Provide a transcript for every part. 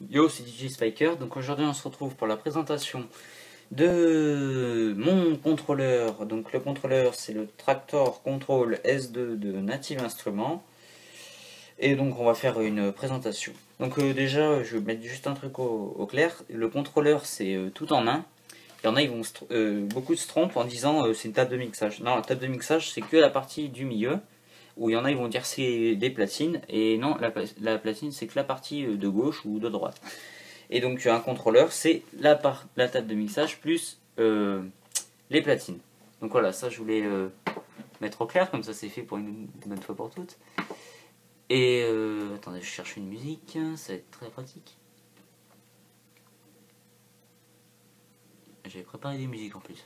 Yo, c'est DJ Spiker. Donc aujourd'hui on se retrouve pour la présentation de mon contrôleur. Donc le contrôleur, c'est le Traktor Control S2 de Native Instruments. Et donc on va faire une présentation. Donc déjà je vais mettre juste un truc au clair. Le contrôleur, c'est tout en main. Il y en a, ils vont beaucoup se trompent en disant c'est une table de mixage. Non, la table de mixage, c'est que la partie du milieu. Où il y en a, ils vont dire c'est des platines. Et non, la platine, c'est que la partie de gauche ou de droite. Et donc un contrôleur, c'est la table de mixage plus les platines. Donc voilà, ça je voulais mettre au clair, comme ça c'est fait pour une bonne fois pour toutes. Et attendez, je cherche une musique, ça va être très pratique. J'avais préparé des musiques en plus.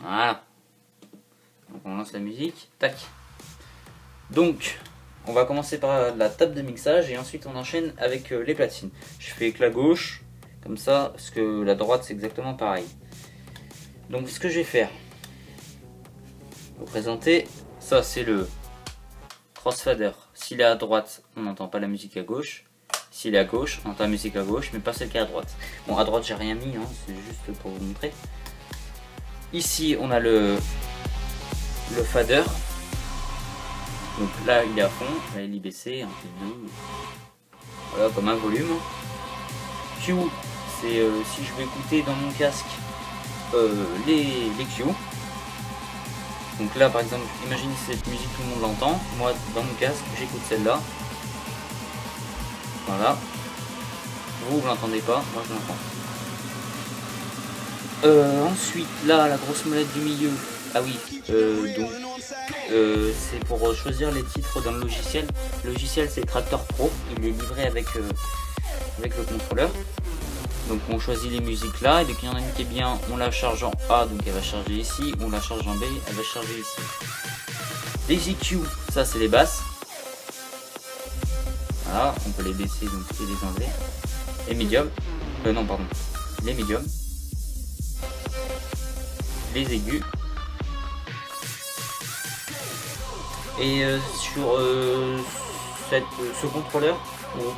Voilà. Donc on lance la musique, tac. Donc on va commencer par la table de mixage et ensuite on enchaîne avec les platines. Je fais que la gauche, comme ça, parce que la droite c'est exactement pareil. Donc ce que je vais faire, vous présenter, ça c'est le crossfader. S'il est à droite, on n'entend pas la musique à gauche. S'il est à gauche, on entend la musique à gauche, mais pas celle qui est à droite. Bon, à droite j'ai rien mis, hein, c'est juste pour vous montrer. Ici on a le fader. Donc là il est à fond, là il est baissé, un peu de... Voilà, comme un volume. Q, c'est si je veux écouter dans mon casque les Q. Donc là par exemple, imaginez cette musique, tout le monde l'entend. Moi dans mon casque, j'écoute celle-là. Voilà. Vous l'entendez pas, moi je l'entends. Ensuite là, la grosse molette du milieu. Ah oui, donc c'est pour choisir les titres dans le logiciel. Le logiciel c'est Traktor Pro, il est livré avec le contrôleur. Donc on choisit les musiques là, et dès qu'il y en a une qui est bien, on la charge en A, donc elle va charger ici, on la charge en B, elle va charger ici. Les EQ, ça c'est les basses. Voilà, on peut les baisser donc et les enlever. Les médiums, non pardon, les médiums. Les aigus. Et sur ce contrôleur,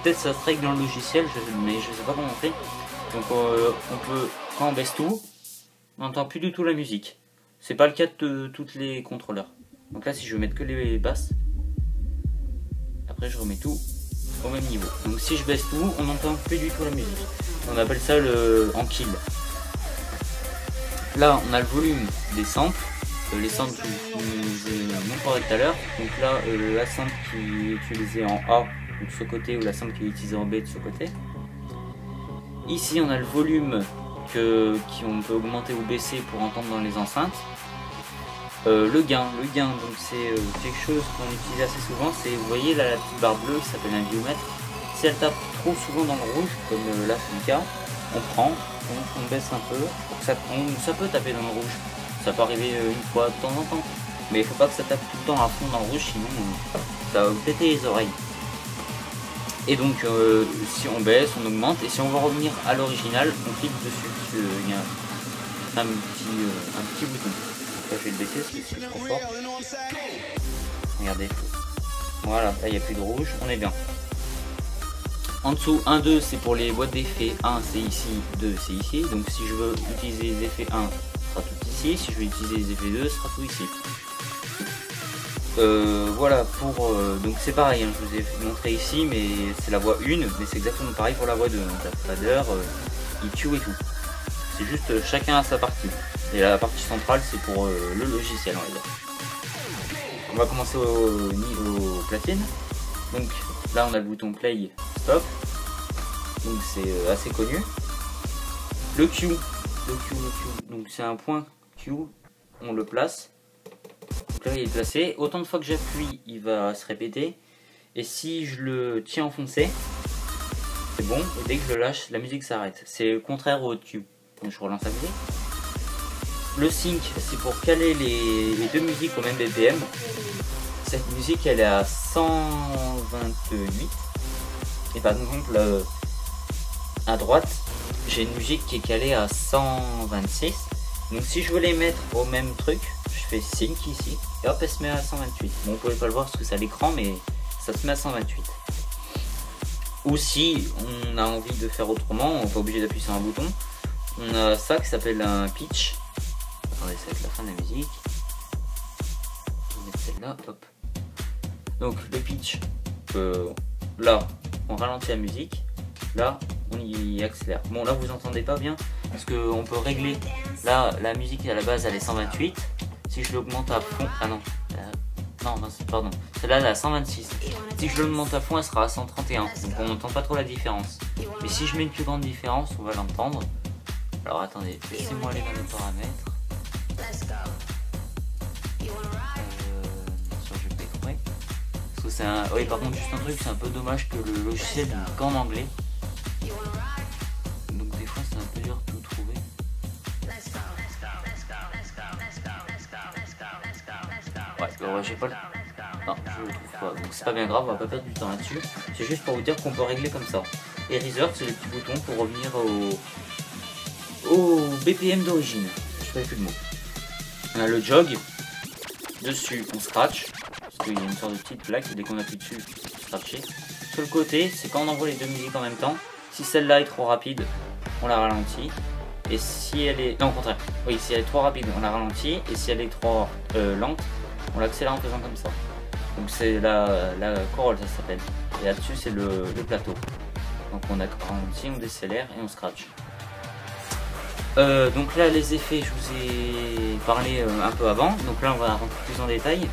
peut-être ça se règle dans le logiciel, mais je sais pas comment on fait. Donc on peut, quand on baisse tout, on n'entend plus du tout la musique. C'est pas le cas de tous les contrôleurs. Donc là si je veux mettre que les basses, après je remets tout au même niveau. Donc si je baisse tout, on n'entend plus du tout la musique. On appelle ça le en kill. Là on a le volume des samples. Les samples que je vous montrerai tout à l'heure. Donc là la sample qui est utilisée en A de ce côté, ou la sample qui est utilisée en B de ce côté. Ici on a le volume qu'on peut augmenter ou baisser pour entendre dans les enceintes. Le gain, donc c'est quelque chose qu'on utilise assez souvent. C'est, vous voyez là, la petite barre bleue qui s'appelle un biomètre. Si elle tape trop souvent dans le rouge, comme là c'est le cas, on prend, on baisse un peu. Ça peut taper dans le rouge. Ça peut arriver une fois de temps en temps. Mais il faut pas que ça tape tout le temps à fond dans le rouge, sinon ça va vous péter les oreilles. Et donc si on baisse, on augmente, et si on veut revenir à l'original, on clique dessus. Il y a un petit bouton. Là, je vais le baisser parce que c'est trop fort. Regardez. Voilà, là il n'y a plus de rouge, on est bien. En dessous, 1, 2 c'est pour les boîtes d'effets. 1 c'est ici, 2 c'est ici. Donc si je veux utiliser les effets 1, ce sera tout ici. Si je veux utiliser les effets 2, ce sera tout ici. Voilà pour donc c'est pareil, hein, je vous ai montré ici, mais c'est la voie 1, mais c'est exactement pareil pour la voie 2. Donc la fader, EQ et tout. C'est juste chacun a sa partie. Et la partie centrale c'est pour le logiciel, on va dire. On va commencer au platine. Donc là on a le bouton play, stop. Donc c'est assez connu. Le Q. Donc c'est un point Q, on le place. Donc là il est placé, autant de fois que j'appuie il va se répéter, et si je le tiens enfoncé c'est bon, et dès que je le lâche la musique s'arrête. C'est le contraire au Q. Donc je relance la musique. Le sync c'est pour caler les deux musiques au même BPM. Cette musique elle est à 128 et par exemple à droite j'ai une musique qui est calée à 126. Donc si je veux les mettre au même truc, je fais sync ici, et hop, elle se met à 128. Bon, vous pouvez pas le voir parce que c'est à l'écran, mais ça se met à 128. Ou si on a envie de faire autrement, on n'est pas obligé d'appuyer sur un bouton. On a ça qui s'appelle un pitch. Attendez, ça va être la fin de la musique. On va mettre celle-là, hop. Donc le pitch, là on ralentit la musique, là on y accélère. Bon là vous entendez pas bien parce qu'on peut régler. Là la musique à la base elle est 128. Si je l'augmente à fond, ah non, non pardon, celle-là elle est à 126. Si je l'augmente à fond elle sera à 131. Donc on n'entend pas trop la différence. Mais si je mets une plus grande différence on va l'entendre. Alors attendez, laissez-moi aller dans les paramètres. Oui, par contre, juste un truc, c'est un peu dommage que le logiciel n'est qu'en anglais. Donc, des fois, c'est un peu dur de tout trouver. Ouais, j'ai pas le. Non, je le trouve pas. Donc, c'est pas bien grave, on va pas perdre du temps là-dessus. C'est juste pour vous dire qu'on peut régler comme ça. Et Reserve, c'est le petit bouton pour revenir au BPM d'origine. Je ne sais plus le mot. On a le jog. Dessus, on scratch. Il y a une sorte de petite plaque et dès qu'on appuie dessus, scratcher. Sur le côté, c'est quand on envoie les deux musiques en même temps. Si celle-là est trop rapide, on la ralentit. Et si elle est... Non, au contraire. Oui, si elle est trop rapide, on la ralentit. Et si elle est trop lente, on l'accélère en faisant comme ça. Donc c'est la corolle, ça s'appelle. Et là-dessus, c'est le plateau. Donc on a ralenti, on décélère et on scratch. Donc là, les effets, je vous ai parlé un peu avant. Donc là, on va rentrer plus en détail.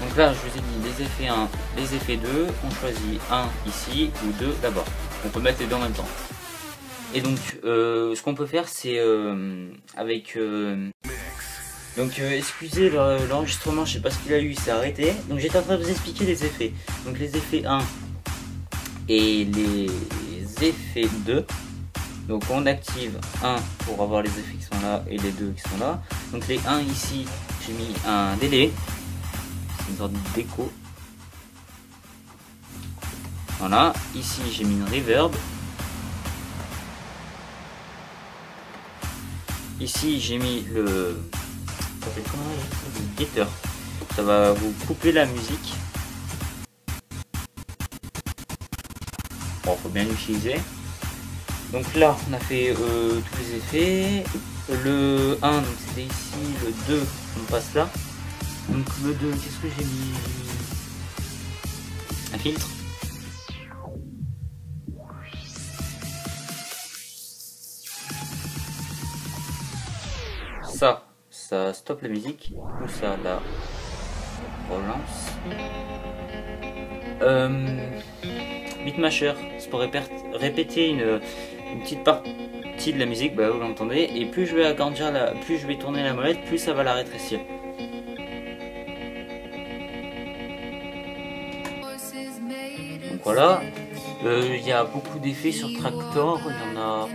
Donc là, je vous ai dit les effets 1, les effets 2, on choisit 1 ici ou 2 là-bas. On peut mettre les deux en même temps. Et donc, ce qu'on peut faire, c'est avec... Donc, excusez l'enregistrement, je sais pas ce qu'il a eu, il s'est arrêté. Donc, j'étais en train de vous expliquer les effets. Donc, les effets 1 et les effets 2. Donc, on active 1 pour avoir les effets qui sont là et les 2 qui sont là. Donc, les 1 ici, j'ai mis un délai. Une sorte d'écho. Voilà, ici j'ai mis une reverb. Ici j'ai mis le getter. Ça va vous couper la musique. Bon, faut bien l'utiliser. Donc là on a fait tous les effets. Le 1 c'était ici, le 2 on passe là. Donc le 2, qu'est-ce que j'ai mis? Un filtre. Ça stoppe la musique. Ou ça la relance. Beatmasher, c'est pour répéter une petite partie de la musique, bah vous l'entendez. Et plus je vais agrandir plus je vais tourner la molette, plus ça va la rétrécir. Donc voilà, il y a beaucoup d'effets sur Traktor, il y en a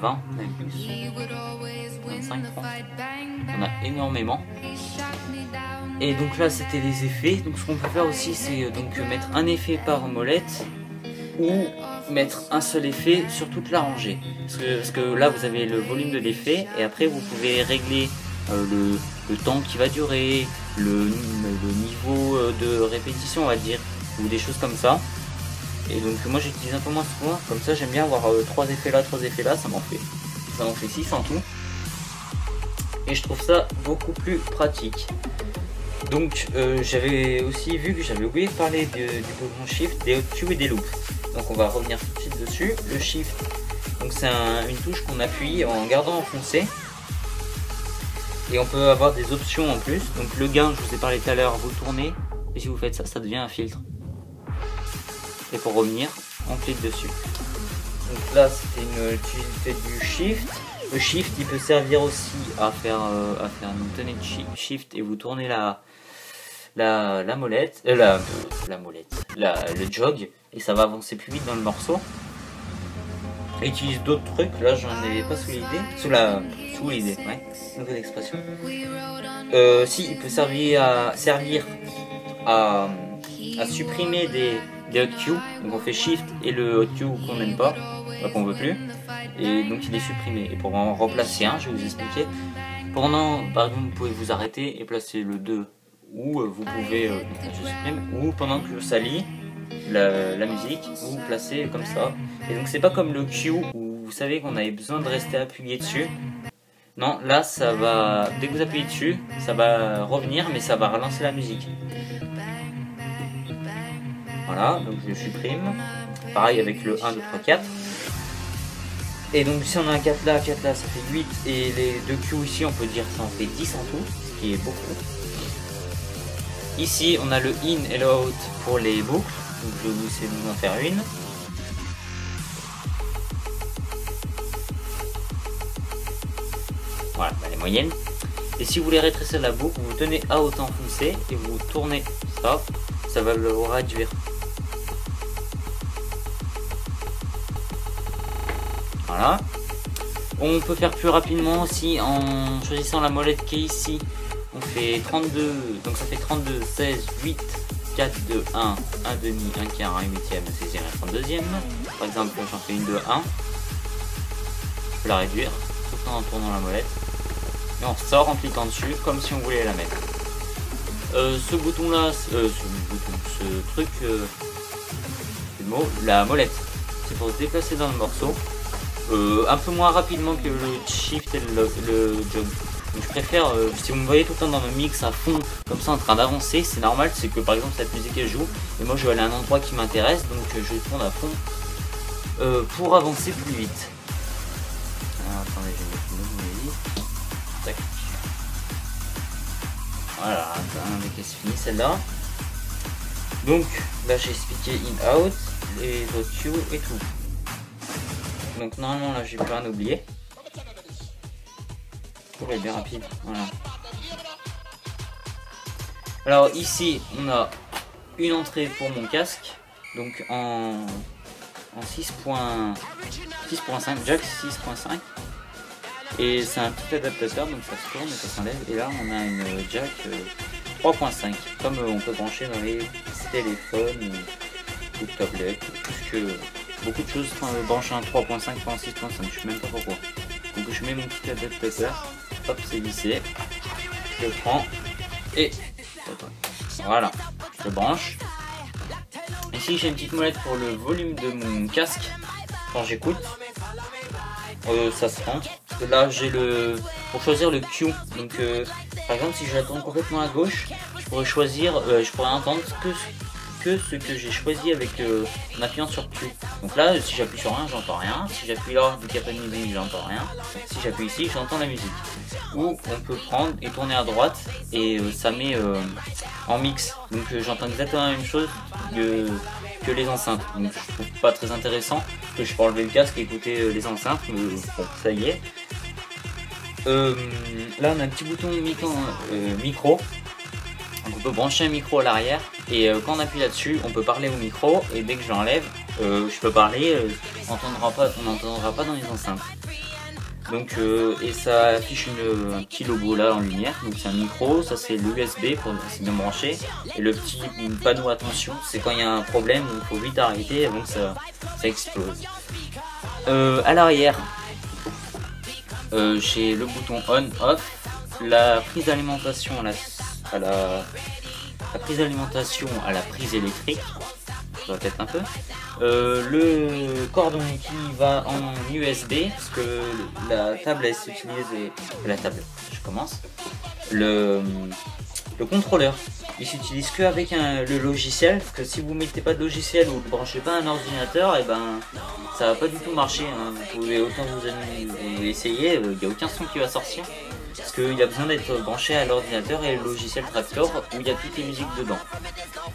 20, même plus, 25, 30, il y en a énormément. Et donc là c'était les effets, donc ce qu'on peut faire aussi c'est donc mettre un effet par molette ou mettre un seul effet sur toute la rangée. Parce que là vous avez le volume de l'effet et après vous pouvez régler le temps qui va durer, le niveau de répétition on va dire, ou des choses comme ça. Et donc moi j'utilise un peu moins souvent, comme ça j'aime bien avoir 3 effets là, 3 effets là, ça m'en fait 6 en tout. Et je trouve ça beaucoup plus pratique. Donc j'avais aussi vu que j'avais oublié de parler du bouton Shift, des Hot-Q et des loops. Donc on va revenir tout de suite dessus. Le Shift, donc c'est une touche qu'on appuie en gardant enfoncé. Et on peut avoir des options en plus. Donc le gain, je vous ai parlé tout à l'heure, vous tournez. Et si vous faites ça, ça devient un filtre. Et pour revenir, on clique dessus. Donc là, c'était une utilité du Shift. Le Shift, il peut servir aussi à faire une tenue de Shift et vous tournez la molette, le jog, et ça va avancer plus vite dans le morceau. Et utilise d'autres trucs, là j'en ai pas sous l'idée, ouais, nouvelle expression. Si, il peut servir à supprimer des hot Q, donc on fait Shift et le hot Q qu'on n'aime pas, qu'on veut plus, et donc il est supprimé. Et pour en remplacer un, je vais vous expliquer. Pendant, par exemple, vous pouvez vous arrêter et placer le 2, ou vous pouvez, je supprime, ou pendant que ça lit, la musique, vous placez comme ça. Et donc c'est pas comme le Q où vous savez qu'on avait besoin de rester appuyé dessus. Non, là ça va, dès que vous appuyez dessus, ça va revenir mais ça va relancer la musique. Voilà, donc je supprime. Pareil avec le 1, 2, 3, 4. Et donc si on a un 4 là, ça fait 8. Et les deux Q ici, on peut dire ça en fait 10 en tout, ce qui est beaucoup. Ici, on a le in et le out pour les boucles. Donc je vais vous essayer de vous en faire une. Voilà, les moyennes. Et si vous voulez rétrécir la boucle, vous tenez out enfoncé et vous tournez ça, ça va le réduire. Voilà. On peut faire plus rapidement aussi en choisissant la molette qui est ici. On fait 32, donc ça fait 32, 16, 8, 4, 2, 1, 1 demi, 1 quart, 1 huitième, 16e et 32e. Par exemple, j'en fais une de 1. Je peux la réduire tout en tournant la molette. Et on sort en cliquant dessus comme si on voulait la mettre. Ce bouton là, ce truc, c'est le mot, la molette, c'est pour se déplacer dans le morceau. Un peu moins rapidement que le shift et le jog. Donc je préfère, si vous me voyez tout le temps dans mon mix à fond, comme ça en train d'avancer, c'est normal, c'est que par exemple cette musique elle joue, et moi je vais aller à un endroit qui m'intéresse, donc je tourne à fond pour avancer plus vite. Alors, attendez, je vais mettre une musique. Tac. Voilà, dès c'est fini celle-là. Donc là j'ai expliqué in out, les autres Q et tout. Donc normalement là j'ai plus rien oublié. Ouais, bien rapide, voilà. Alors ici on a une entrée pour mon casque, donc en 6.5, jack 6.5. Et c'est un petit adaptateur, donc ça se tourne et ça s'enlève. Et là on a une jack 3.5, comme on peut brancher dans les téléphones ou tablettes, puisque beaucoup de choses branchent un 3.5 ou un 6.5, je sais même pas pourquoi. Donc je mets mon petit adaptateur, hop c'est vissé, je le prends et voilà, je le branche. Ici j'ai une petite molette pour le volume de mon casque quand j'écoute, ça se rentre. Là j'ai le pour choisir le Q, donc par exemple si je la tourne complètement à gauche, je pourrais choisir, je pourrais entendre que ce que j'ai choisi avec en appuyant sur Q. Donc là si j'appuie sur un j'entends rien, si j'appuie là vu qu'il n'y a pas de musique j'entends rien, si j'appuie ici j'entends la musique. Ou on peut prendre et tourner à droite et ça met en mix, donc j'entends exactement la même chose que les enceintes, donc je trouve pas très intéressant que je peux enlever le casque et écouter les enceintes, mais bon ça y est. Là on a un petit bouton micro. Donc on peut brancher un micro à l'arrière et quand on appuie là-dessus on peut parler au micro et dès que je l'enlève je peux parler, on n'entendra pas dans les enceintes. Donc et ça affiche un petit logo là en lumière, donc c'est un micro, ça c'est l'USB pour c'est bien branché, et le petit panneau attention c'est quand il y a un problème il faut vite arrêter avant que ça explose. À l'arrière j'ai le bouton on off, la prise d'alimentation à la prise électrique, ça va peut-être un peu, le cordon qui va en USB parce que la table elle s'utilise le contrôleur il s'utilise que avec le logiciel, parce que si vous mettez pas de logiciel ou vous ne branchez pas un ordinateur, et ben ça va pas du tout marcher, hein. Vous pouvez autant vous essayer, il n'y a aucun son qui va sortir parce qu'il y a besoin d'être branché à l'ordinateur et le logiciel Tractor où il y a toutes les musiques dedans,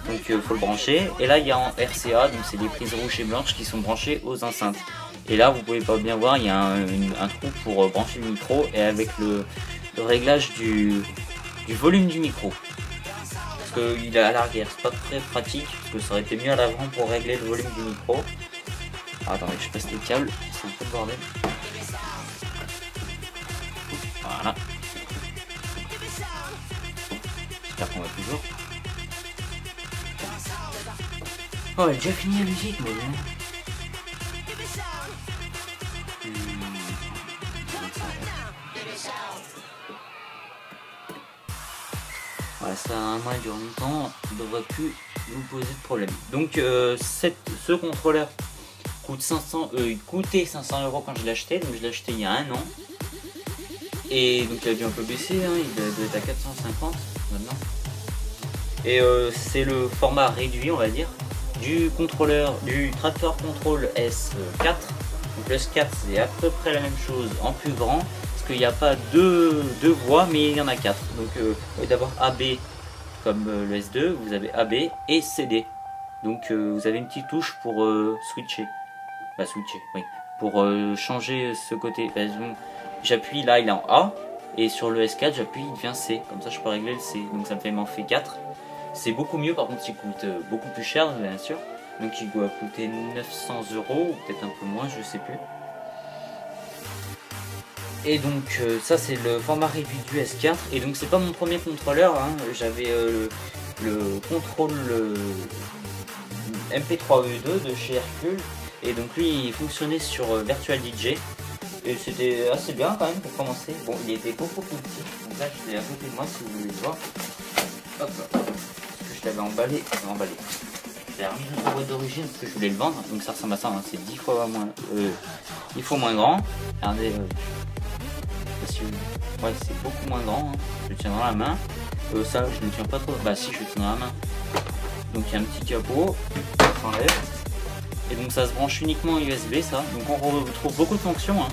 donc il faut le brancher. Et là il y a en RCA, donc c'est des prises rouges et blanches qui sont branchées aux enceintes, et là vous pouvez pas bien voir, il y a un trou pour brancher le micro et avec le réglage du volume du micro, parce qu'il est à l'arrière, c'est pas très pratique parce que ça aurait été mieux à l'avant pour régler le volume du micro. Attendez, je passe les câbles, c'est un peu le bordel. Voilà. J'espère qu'on va toujours. Oh, elle a déjà fini la musique, mais bien. Voilà, ça a un moins dure longtemps, on devrait plus vous poser de problème. Donc ce contrôleur coûte 500, il coûtait 500 € quand je l'ai acheté, donc je l'ai acheté il y a 1 an. Et donc il a dû un peu baisser, hein, il doit être à 450 maintenant. Et c'est le format réduit, on va dire, du contrôleur, du Tractor Control S4. Donc le S4 c'est à peu près la même chose en plus grand, parce qu'il n'y a pas deux voies, mais il y en a 4. Donc au lieu d'avoir AB comme le S2, vous avez AB et CD. Donc vous avez une petite touche pour switcher. Bah switcher, oui. Pour changer ce côté. Bah, j'appuie là, il est en A. Et sur le S4, j'appuie, il devient C. Comme ça, je peux régler le C. Donc ça me fait m'en fait 4. C'est beaucoup mieux, par contre, il coûte beaucoup plus cher, bien sûr. Donc il doit coûter 900 €, ou peut-être un peu moins, je sais plus. Et donc ça c'est le format réduit du S4. Et donc c'est pas mon premier contrôleur, hein. J'avais le contrôle MP3E2 de chez Hercule. Et donc lui il fonctionnait sur Virtual DJ. Et c'était assez bien quand même pour commencer. Bon, il était beaucoup plus petit. Donc là je l'ai à côté de moi si vous voulez le voir. Hop là. Parce que je l'avais emballé. Je l'ai remis dans la boîte d'origine parce que je voulais le vendre. Donc ça ressemble à ça, hein. C'est 10 fois moins grand. Regardez. Ouais, c'est beaucoup moins grand, hein. Je le tiens dans la main. Ça, je ne tiens pas trop. Bah si, je le tiens dans la main. Donc il y a un petit capot, ça s'enlève. Et donc ça se branche uniquement USB, ça. Donc on retrouve beaucoup de fonctions, hein.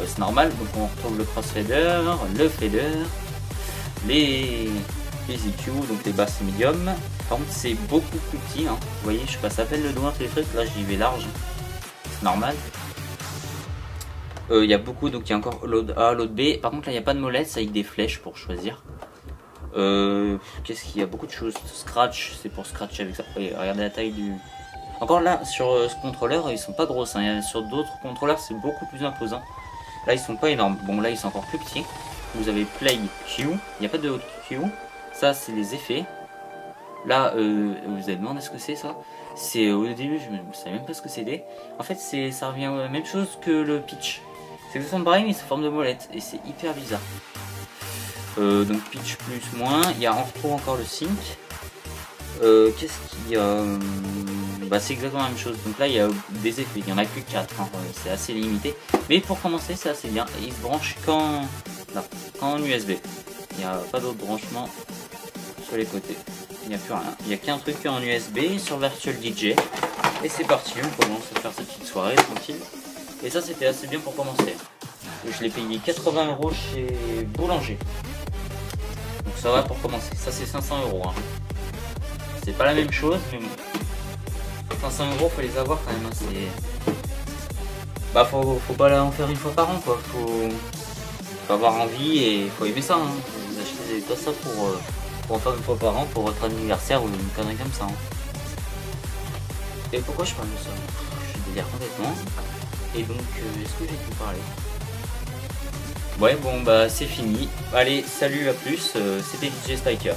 C'est normal. Donc on retrouve le crossfader, le fader, les EQ, donc les basses et médium. Par contre c'est beaucoup plus petit, hein. Vous voyez, je passe à peine le doigt sur les trucs. Là j'y vais large. C'est normal. Il y a beaucoup, donc il y a encore load A, load B. Par contre là il n'y a pas de molette, c'est avec des flèches pour choisir. Qu'est-ce qu'il y a? Beaucoup de choses. Scratch, c'est pour scratcher avec ça. Regardez la taille du... Encore là, sur ce contrôleur, ils sont pas grosses, hein. Sur d'autres contrôleurs, c'est beaucoup plus imposant. Là, ils sont pas énormes. Bon, là, ils sont encore plus petits. Vous avez Play Q. Il n'y a pas de Q. Ça, c'est les effets. Là, vous avez demandé ce que c'est, ça. C'est au début, je ne savais même pas ce que c'était. En fait, ça revient à la même chose que le pitch. C'est exactement pareil, mais sous forme de molette. Et c'est hyper bizarre. Donc pitch plus moins. On retrouve encore le sync. Qu'est-ce qu'il y a? Bah, c'est exactement la même chose. Donc là il y a des effets, il n'y en a que 4, hein. C'est assez limité. Mais pour commencer c'est assez bien. Et il se branche qu'en USB. Il n'y a pas d'autre branchement sur les côtés. Il n'y a plus rien. Il n'y a qu'un truc en USB sur Virtual DJ. Et c'est parti, on commence à faire cette petite soirée tranquille. Et ça c'était assez bien pour commencer. Je l'ai payé 80 € chez Boulanger. Donc ça va pour commencer. Ça c'est 500 €, hein. C'est pas la même chose, mais bon. 500 €, faut les avoir quand même, hein. Bah faut pas en faire une fois par an, quoi. Faut avoir envie et faut aimer ça, hein. Vous achetez pas ça pour en faire une fois par an pour votre anniversaire ou une connerie comme ça, hein. Et pourquoi je parle de ça? Je délire complètement. Et donc est-ce que j'ai tout parlé? Ouais, bon bah c'est fini. Allez, salut, à plus. C'était DJ Striker.